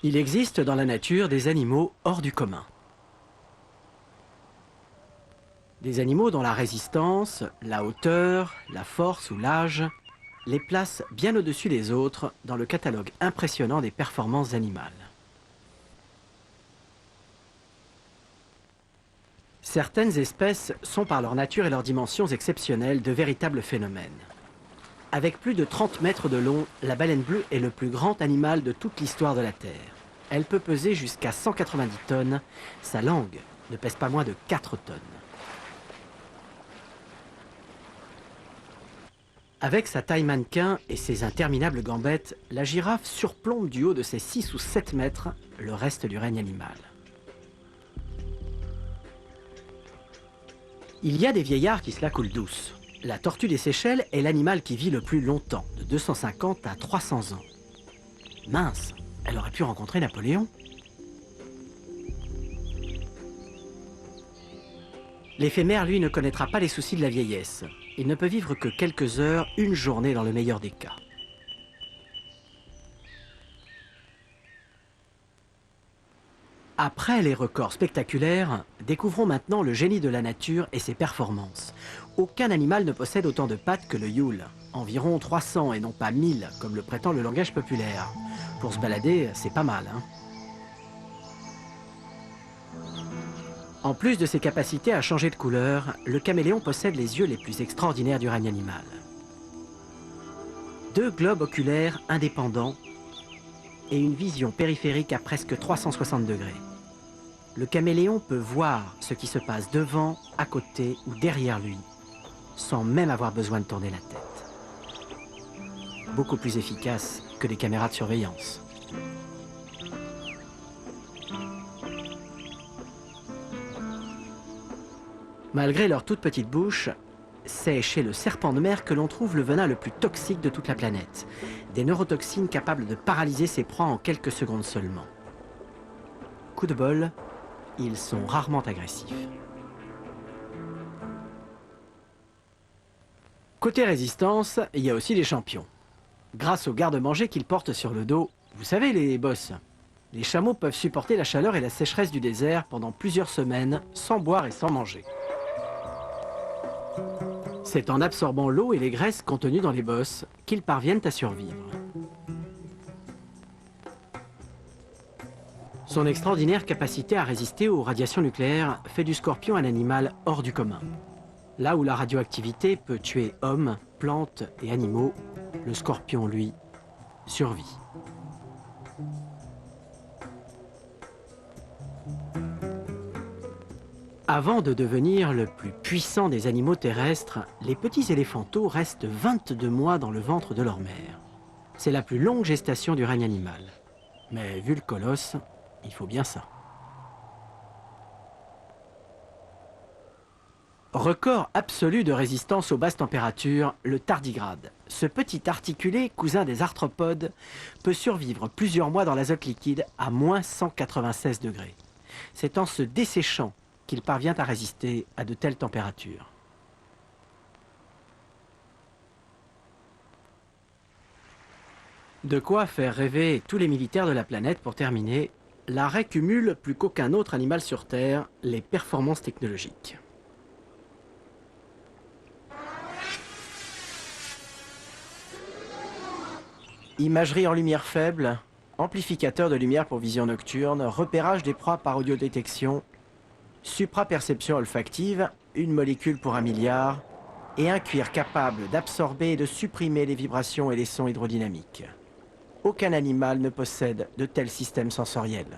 Il existe dans la nature des animaux hors du commun. Des animaux dont la résistance, la hauteur, la force ou l'âge les placent bien au-dessus des autres dans le catalogue impressionnant des performances animales. Certaines espèces sont par leur nature et leurs dimensions exceptionnelles de véritables phénomènes. Avec plus de 30 mètres de long, la baleine bleue est le plus grand animal de toute l'histoire de la Terre. Elle peut peser jusqu'à 190 tonnes. Sa langue ne pèse pas moins de 4 tonnes. Avec sa taille mannequin et ses interminables gambettes, la girafe surplombe du haut de ses 6 ou 7 mètres le reste du règne animal. Il y a des vieillards qui se la coulent douce. La tortue des Seychelles est l'animal qui vit le plus longtemps, de 250 à 300 ans. Mince, elle aurait pu rencontrer Napoléon. L'éphémère, lui, ne connaîtra pas les soucis de la vieillesse. Il ne peut vivre que quelques heures, une journée dans le meilleur des cas. Après les records spectaculaires, découvrons maintenant le génie de la nature et ses performances. Aucun animal ne possède autant de pattes que le youle. Environ 300 et non pas 1000, comme le prétend le langage populaire. Pour se balader, c'est pas mal, hein. En plus de ses capacités à changer de couleur, le caméléon possède les yeux les plus extraordinaires du règne animal. 2 globes oculaires indépendants et une vision périphérique à presque 360 degrés. Le caméléon peut voir ce qui se passe devant, à côté ou derrière lui, sans même avoir besoin de tourner la tête. Beaucoup plus efficace que les caméras de surveillance. Malgré leur toute petite bouche, c'est chez le serpent de mer que l'on trouve le venin le plus toxique de toute la planète. Des neurotoxines capables de paralyser ses proies en quelques secondes seulement. Coup de bol, ils sont rarement agressifs. Côté résistance, il y a aussi des champions. Grâce aux garde-manger qu'ils portent sur le dos, vous savez les bosses, les chameaux peuvent supporter la chaleur et la sécheresse du désert pendant plusieurs semaines sans boire et sans manger. C'est en absorbant l'eau et les graisses contenues dans les bosses qu'ils parviennent à survivre. Son extraordinaire capacité à résister aux radiations nucléaires fait du scorpion un animal hors du commun. Là où la radioactivité peut tuer hommes, plantes et animaux, le scorpion, lui, survit. Avant de devenir le plus puissant des animaux terrestres, les petits éléphantaux restent 22 mois dans le ventre de leur mère. C'est la plus longue gestation du règne animal. Mais vu le colosse, il faut bien ça. Record absolu de résistance aux basses températures, le tardigrade. Ce petit articulé, cousin des arthropodes, peut survivre plusieurs mois dans l'azote liquide à moins 196 degrés. C'est en se desséchant qu'il parvient à résister à de telles températures. De quoi faire rêver tous les militaires de la planète pour terminer. La raie cumule plus qu'aucun autre animal sur Terre les performances technologiques. Imagerie en lumière faible, amplificateur de lumière pour vision nocturne, repérage des proies par audiodétection, supraperception olfactive, une molécule pour 1 milliard, et un cuir capable d'absorber et de supprimer les vibrations et les sons hydrodynamiques. Aucun animal ne possède de tels systèmes sensoriels.